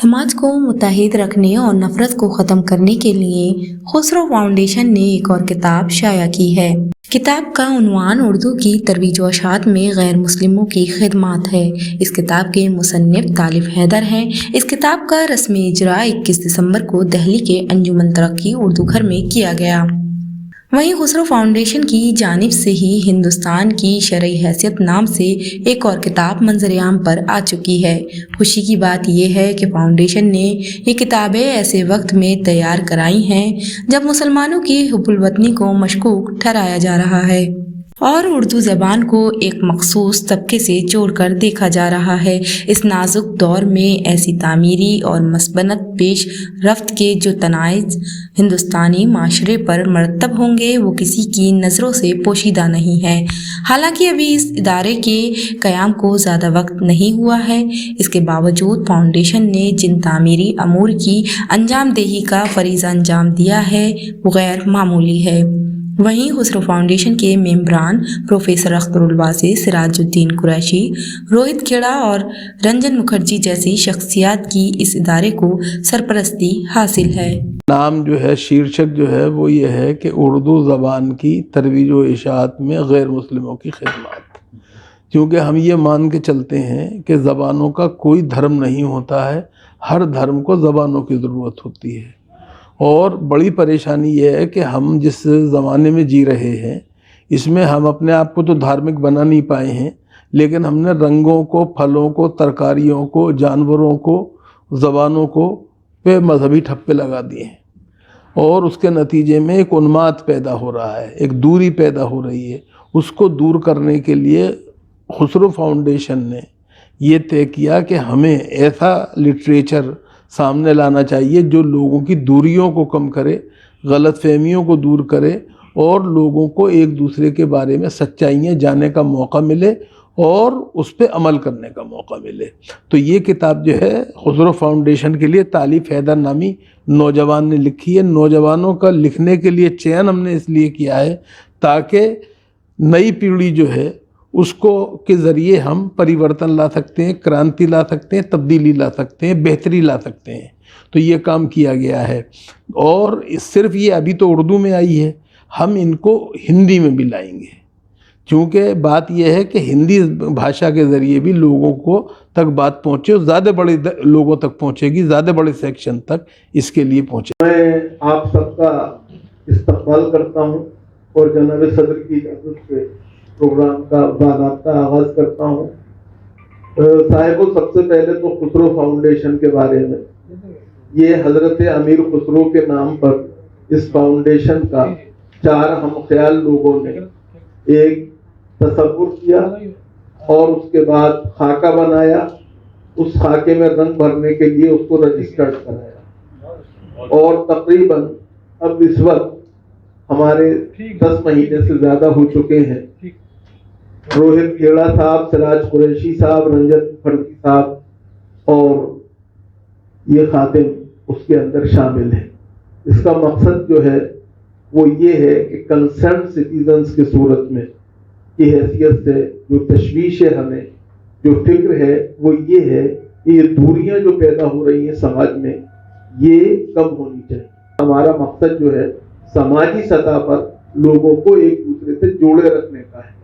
समाज को मुत्तहिद रखने और नफरत को ख़त्म करने के लिए खुसरो फाउंडेशन ने एक और किताब शाया की है। किताब का उन्वान उर्दू की तरवीज व अशात में गैर मुस्लिमों की खिदमात है। इस किताब के मुसन्निफ तालिब हैदर हैं। इस किताब का रस्मी इजरा 21 दिसंबर को दिल्ली के अंजुमन तरक्की उर्दू घर में किया गया। वहीं खुसरो फाउंडेशन की जानिब से ही हिंदुस्तान की शरई हैसियत नाम से एक और किताब मंजर-ए-आम पर आ चुकी है। खुशी की बात यह है कि फाउंडेशन ने ये किताबें ऐसे वक्त में तैयार कराई हैं जब मुसलमानों की हुब्बुल वतनी को मशकूक ठहराया जा रहा है और उर्दू ज़बान को एक मखसूस तबके से जोड़कर देखा जा रहा है। इस नाजुक दौर में ऐसी तामीरी और मसबनत पेश रफ्त के जो तनाइज हिंदुस्तानी माशरे पर मरतब होंगे वो किसी की नज़रों से पोशीदा नहीं है। हालांकि अभी इस इदारे के क़याम को ज़्यादा वक्त नहीं हुआ है, इसके बावजूद फाउंडेशन ने जिन तामीरी अमूर की अंजाम देही का फरीज़ा अंजाम दिया है वो गैर मामूली है। वहीं खुसरो फाउंडेशन के मेंबरान प्रोफेसर अख्तरुल वासी, सिराजुद्दीन कुरैशी, रोहित खेड़ा और रंजन मुखर्जी जैसी शख्सियात की इस इदारे को सरपरस्ती हासिल है। नाम जो है, शीर्षक जो है वो ये है कि उर्दू ज़बान की तरवीज व इशाअत में गैर मुस्लिमों की खिदमत। क्योंकि हम ये मान के चलते हैं कि ज़बानों का कोई धर्म नहीं होता है, हर धर्म को ज़बानों की ज़रूरत होती है। और बड़ी परेशानी ये है कि हम जिस ज़माने में जी रहे हैं इसमें हम अपने आप को तो धार्मिक बना नहीं पाए हैं, लेकिन हमने रंगों को, फलों को, तरकारियों को, जानवरों को, ज़बानों को पे मजहबी ठप्पे लगा दिए हैं और उसके नतीजे में एक उन्माद पैदा हो रहा है, एक दूरी पैदा हो रही है। उसको दूर करने के लिए खुसरो फाउंडेशन ने ये तय किया कि हमें ऐसा लिटरेचर सामने लाना चाहिए जो लोगों की दूरियों को कम करे, गलतफहमियों को दूर करे और लोगों को एक दूसरे के बारे में सच्चाइयाँ जानने का मौका मिले और उस पर अमल करने का मौका मिले। तो ये किताब जो है खुसरो फाउंडेशन के लिए तालिब हैदर नामी नौजवान ने लिखी है। नौजवानों का लिखने के लिए चयन हमने इसलिए किया है ताकि नई पीढ़ी जो है उसको के ज़रिए हम परिवर्तन ला सकते हैं, क्रांति ला सकते हैं, तब्दीली ला सकते हैं, बेहतरी ला सकते हैं। तो ये काम किया गया है और सिर्फ ये अभी तो उर्दू में आई है, हम इनको हिंदी में भी लाएंगे। क्योंकि बात यह है कि हिंदी भाषा के ज़रिए भी लोगों को तक बात पहुँचे, ज़्यादा बड़े लोगों तक पहुँचेगी, ज़्यादा बड़े सेक्शन तक इसके लिए पहुँचे। मैं आप सबका इस्तकबाल करता हूँ और जनाब सदर की इजाज़त से प्रोग्राम का बाकायदा आगाज़ करता हूँ। साहिबो, सबसे पहले तो खुसरो फाउंडेशन के बारे में, ये हज़रत अमीर खुसरो के नाम पर इस फाउंडेशन का 4 हमख्याल लोगों ने एक तसव्वुर किया और उसके बाद खाका बनाया, उस खाके में रंग भरने के लिए उसको रजिस्टर्ड कराया और तकरीबन अब इस वक्त हमारे 10 महीने से ज़्यादा हो चुके हैं। रोहित खेड़ा साहब, सिराज कुरैशी साहब, रंजन मुखर्जी साहब और ये खातिम उसके अंदर शामिल है। इसका मकसद जो है वो ये है कि कंसर्न सिटीजन्स की सूरत में की हैसियत से जो तशवीश है, हमें जो फिक्र है वो ये है कि ये दूरियां जो पैदा हो रही हैं समाज में ये कम होनी चाहिए। हमारा मकसद जो है समाजी सतह पर लोगों को एक दूसरे से जोड़े रखने का है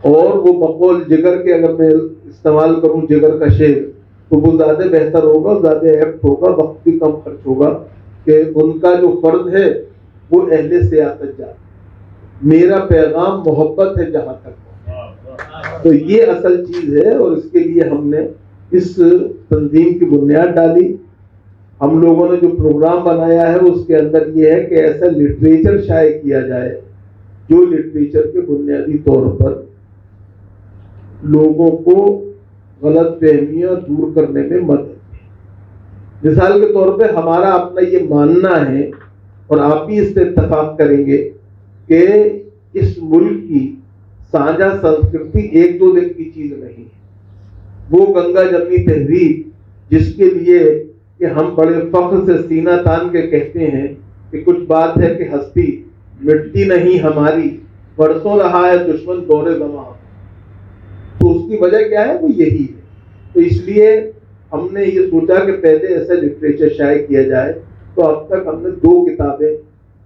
और वो बकौल जिगर के, अगर मैं इस्तेमाल करूं जिगर का शेर, तो वो ज़्यादा बेहतर होगा, ज़्यादा एप्ट होगा, वक्त भी कम खर्च होगा कि उनका जो फर्ज है वो अहले सियासत जाए। मेरा पैगाम मोहब्बत है जहाँ तक, तो ये असल चीज़ है और इसके लिए हमने इस तंजीम की बुनियाद डाली। हम लोगों ने जो प्रोग्राम बनाया है उसके अंदर ये है कि ऐसा लिटरेचर शाये किया जाए जो लिटरेचर के बुनियादी तौर पर लोगों को गलत फहमियाँ दूर करने में मदद। मिसाल के तौर पे हमारा अपना ये मानना है और आप भी इससे इत्तेफाक करेंगे कि इस मुल्क की साझा संस्कृति 1-2 दिन की चीज़ नहीं है। वो गंगा जमनी तहजीब जिसके लिए कि हम बड़े फख्र से सीना तान के कहते हैं कि कुछ बात है कि हस्ती मिटती नहीं हमारी, बरसों रहा है दुश्मन दौरे ज़मां, तो उसकी वजह क्या है? वो यही है। तो इसलिए ہم نے یہ سوچا کہ پہلے ایسا لٹریچر شائع کیا جائے، تو اب تک ہم نے 2 کتابیں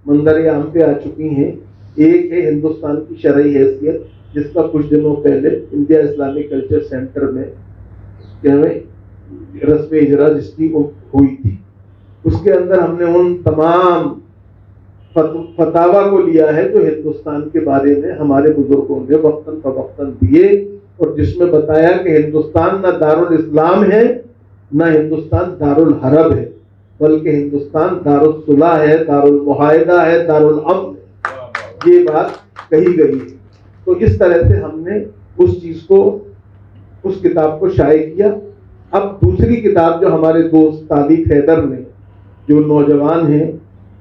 منظر عام پہ آ چکی ہیں. ایک ہے ہندوستان کی شرعی حیثیت، جس کا کچھ دنوں پہلے انڈیا اسلامک کلچر سینٹر میں رسم اجرا جس کی ہوئی تھی. اس کے اندر ہم نے ان تمام فتاوا کو لیا ہے جو ہندوستان کے بارے میں ہمارے بزرگوں نے وقتاً فوقتاً دیے، اور جس میں بتایا کہ ہندوستان نہ دارالاسلام ہے نہ ہندوستان دارالحرب ہے، بلکہ ہندوستان دارالصلح ہے، دارالمعاہدہ ہے، دارالامن ہے. یہ بات کہی گئی ہے. تو اس طرح سے ہم نے اس چیز کو، اس کتاب کو شائع کیا. اب دوسری کتاب جو ہمارے دوست طالب حیدر نے، جو نوجوان ہیں،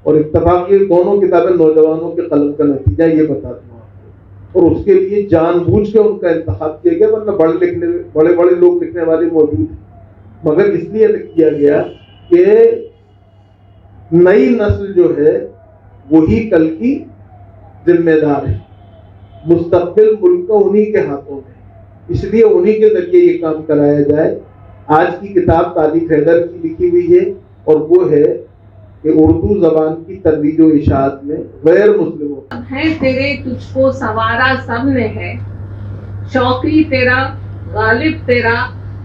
اور اتفاق یہ دونوں کتابیں نوجوانوں کے قلم کا نتیجہ، یہ بتا دوں آپ کو، اور اس کے لیے جان بوجھ کے ان کا انتخاب کیا گیا، ورنہ بڑے بڑے لوگ لکھنے والے موجود ہیں، مگر اس لیے کیا گیا کہ نئی نسل جو ہے وہی کل کی ذمہ دار ہے. مستقبل ملک کا انہی کے ہاتھوں میں، اس لیے انہی کے ذریعے یہ کام کرایا جائے. آج کی کتاب طالب حیدر کی لکھی ہوئی ہے، اور وہ ہے کہ اردو زبان کی ترویج و اشاعت میں غیر مسلموں ہے. تیرے تجھ کو سوارا سب نے ہے، شوقی تیرا، غالب تیرا،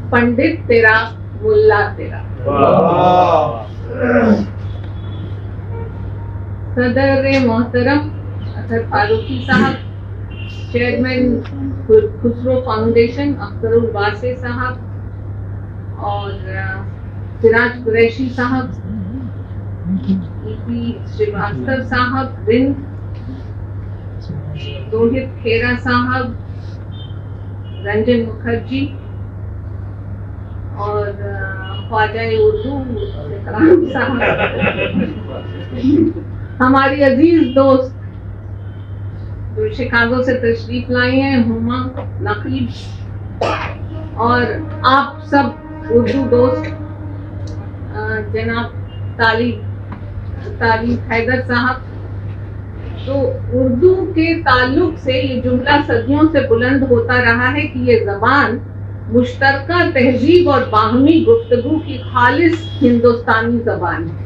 پنڈت تیرا، ملا تیرا. صدر محترم اطہر فاروقی صاحب، چیئرمین خسرو فاؤنڈیشن اختر الباسے صاحب، اور سراج قریشی صاحب، EP شریواستو صاحب رند، روہت کھیرا صاحب، رنجن مکھرجی، اور خواجہ اردو اکرام صاحب، ہماری عزیز دوست جو شکاگو سے تشریف لائے ہیں، ہما نقیب، اور آپ سب اردو دوست، جناب طالب حیدر صاحب. تو اردو کے تعلق سے یہ جملہ صدیوں سے بلند ہوتا رہا ہے کہ یہ زبان مشترکہ تہذیب اور باہمی گفتگو کی خالص ہندوستانی زبان ہے.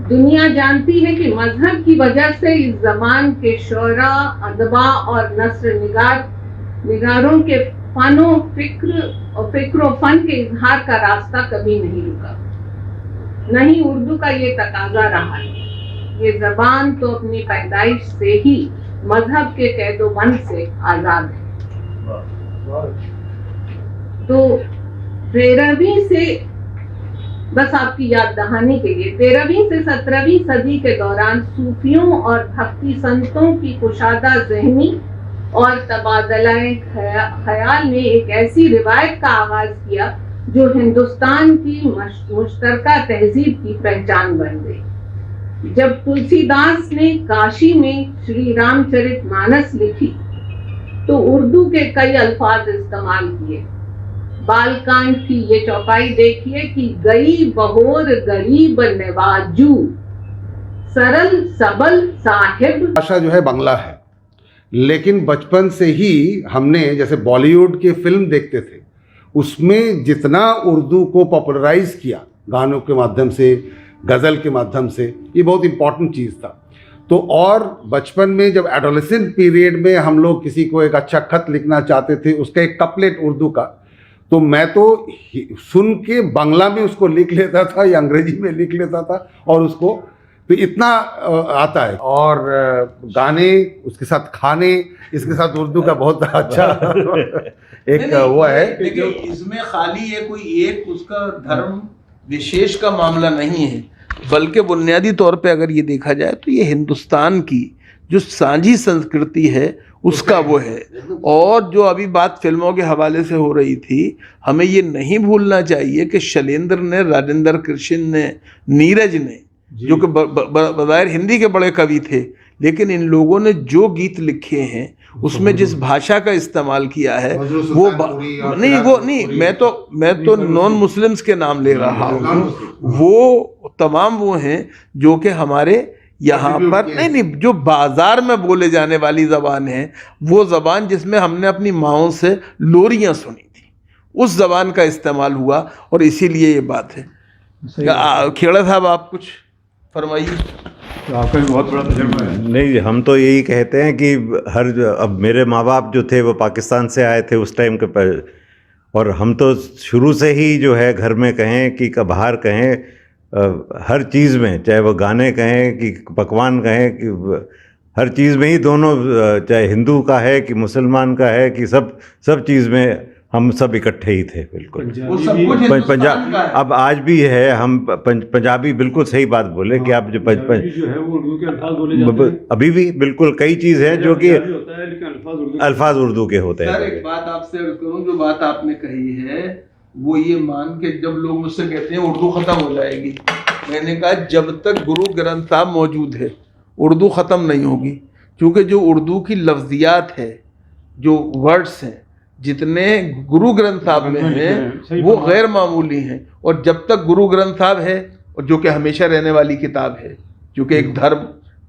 دنیا جانتی ہے کہ مذہب کی وجہ سے اس زبان کے شعراء، ادباء اور نثر نگاروں کے فکر و فن کے اظہار کا راستہ کبھی نہیں رکا. نہیں اردو کا یہ تقاضا رہا ہے. یہ زبان تو اپنی پیدائش سے ہی مذہب کے قید و بند سے آزاد ہے. تو 13ویں سے، بس آپ کی یاد دہانی کے لیے، 13ویں سے 17ویں صدی کے دوران صوفیوں اور بھکتی سنتوں کی کشادہ ذہنی اور تبادلہ خیال نے ایک ایسی روایت کا آغاز کیا جو ہندوستان کی مشترکہ تہذیب کی پہچان بن گئی. جب تلسی داس نے کاشی میں شری رام چرت مانس لکھی تو اردو کے کئی الفاظ استعمال کیے. بال کانڈ کی یہ چوپائی دیکھیے کہ گئی بہور غریب نواجو، سرل سبل صاحب. بھاشا جو ہے بنگلہ ہے، لیکن بچپن سے ہی ہم نے جیسے بالی ووڈ کی فلم دیکھتے تھے، اس میں جتنا اردو کو پاپولرائز کیا گانوں کے مادھیم سے، غزل کے مادھیم سے، یہ بہت امپورٹنٹ چیز تھا. تو اور بچپن میں جب ایڈولیسنٹ پیریڈ میں ہم لوگ کسی کو ایک اچھا خط لکھنا چاہتے تھے، اس کا ایک کپلیٹ اردو کا، تو میں تو سن کے بنگلہ میں اس کو لکھ لیتا تھا یا انگریزی میں لکھ لیتا تھا، اور اس کو تو اتنا آتا ہے. اور گانے، اس کے ساتھ کھانے، اس کے ساتھ اردو کا بہت اچھا ایک وہ ہے. لیکن اس میں خالی ہے کوئی ایک اس کا دھرم وشیش کا معاملہ نہیں ہے، بلکہ بنیادی طور پہ اگر یہ دیکھا جائے تو یہ ہندوستان کی جو سانجھی سنسکرتی ہے اس کا وہ ہے. اور جو ابھی بات فلموں کے حوالے سے ہو رہی تھی، ہمیں یہ نہیں بھولنا چاہیے کہ شیلیندر نے، راجندر کرشن نے، نیرج نے، جو کہ بظاہر ہندی کے بڑے کوی تھے، لیکن ان لوگوں نے جو گیت لکھے ہیں اس میں جس بھاشا کا استعمال کیا ہے وہ نہیں، میں تو نان مسلمز کے نام لے رہا ہوں. وہ تمام وہ ہیں جو کہ ہمارے یہاں پر نہیں جو بازار میں بولے جانے والی زبان ہے، وہ زبان جس میں ہم نے اپنی ماؤں سے لوریاں سنی تھی، उस ज़बान का इस्तेमाल हुआ और इसीलिए ये बात है। खेड़ा साहब आप कुछ फरमाइए। तो आपका भी बहुत बड़ा तजुर्बा है। नहीं, हम तो यही कहते हैं कि अब मेरे माँ बाप जो थे वो पाकिस्तान से आए थे उस टाइम के पर, और हम तो शुरू से ही जो है घर में कहें कि बाहर कहें, हर चीज़ में, चाहे वो गाने कहें कि पकवान कहें कि हर चीज़ में ही दोनों, चाहे हिंदू का है कि मुसलमान का है कि सब चीज़ में हम सब इकट्ठे ही थे। बिल्कुल पंजाब अब आज भी है, हम पंजाबी बिल्कुल सही बात बोले कि आप जो जो है वो उर्दू के अल्फाज बोले जाते हैं। अभी भी बिल्कुल कई चीज़ है जो कि होता है, लेकिन अल्फाज उर्दू के होते हैं। सर एक बात आपसे अर्ज करूं, जो बात आपने कही है वो ये मान के, जब लोग मुझसे कहते हैं उर्दू खत्म हो जाएगी, मैंने कहा जब तक गुरु ग्रंथ साहब मौजूद है उर्दू ख़त्म नहीं होगी, क्योंकि जो उर्दू की लफ्ज़ियात है, जो वर्ड्स हैं, जितने गुरु ग्रंथ साहब में हैं वो गैर मामूली हैं। और जब तक गुरु ग्रंथ साहब है, और जो कि हमेशा रहने वाली किताब है, क्योंकि एक धर्म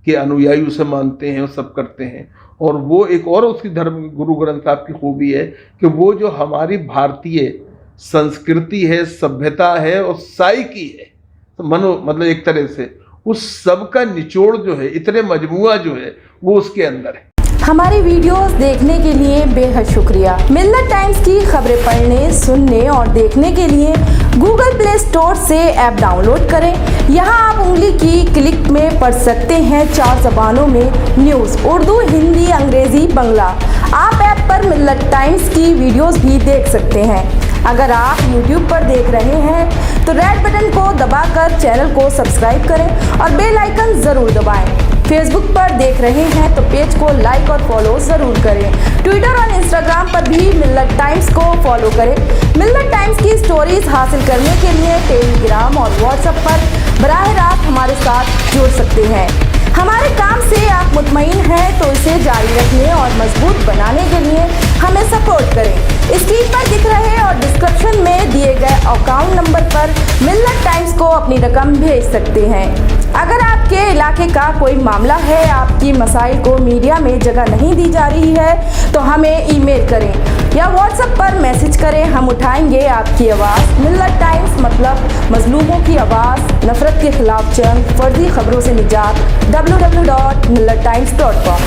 के अनुयायी उसे मानते हैं और सब करते हैं, और वो एक और उसकी धर्म गुरु ग्रंथ साहब की खूबी है कि वो जो हमारी भारतीय संस्कृति है, सभ्यता है और साइकी है, मतलब एक तरह से उस सब का निचोड़ जो है, इतने मजमुआ जो है वो उसके अंदर है। हमारी वीडियोस देखने के लिए बेहद शुक्रिया। मिल्लत टाइम्स की खबरें पढ़ने, सुनने और देखने के लिए गूगल प्ले स्टोर से ऐप डाउनलोड करें। यहां आप उंगली की क्लिक में पढ़ सकते हैं 4 ज़बानों में न्यूज़, उर्दू, हिंदी, अंग्रेजी, बांग्ला। आप ऐप पर मिल्लत टाइम्स की वीडियोस भी देख सकते हैं। अगर आप YouTube पर देख रहे हैं तो रेड बटन को दबाकर चैनल को सब्सक्राइब करें और बेल आइकन ज़रूर दबाएं। फेसबुक पर देख रहे हैं तो पेज को लाइक और फॉलो ज़रूर करें। ट्विटर और इंस्टाग्राम पर भी मिल्लत टाइम्स को फॉलो करें। मिल्लत टाइम्स की स्टोरीज हासिल करने के लिए टेलीग्राम और व्हाट्सएप पर बराह रास्त हमारे साथ जुड़ सकते हैं। हमारे काम से आप मुतमईन हैं तो इसे जारी रखने और मजबूत बनाने के लिए हमें सपोर्ट करें। स्क्रीन पर दिख रहे और डिस्क्रिप्शन में दिए गए अकाउंट नंबर पर मिल्लत टाइम्स को अपनी रकम भेज सकते हैं। अगर आपके इलाके का कोई मामला है, आपकी मसाइल को मीडिया में जगह नहीं दी जा रही है, तो हमें ईमेल करें या व्हाट्सएप पर मैसेज करें। हम उठाएंगे आपकी आवाज़। मिल्लत टाइम्स मतलब मजलूमों की आवाज़, नफरत के खिलाफ जंग, फर्जी खबरों से निजात। www.millattimes.com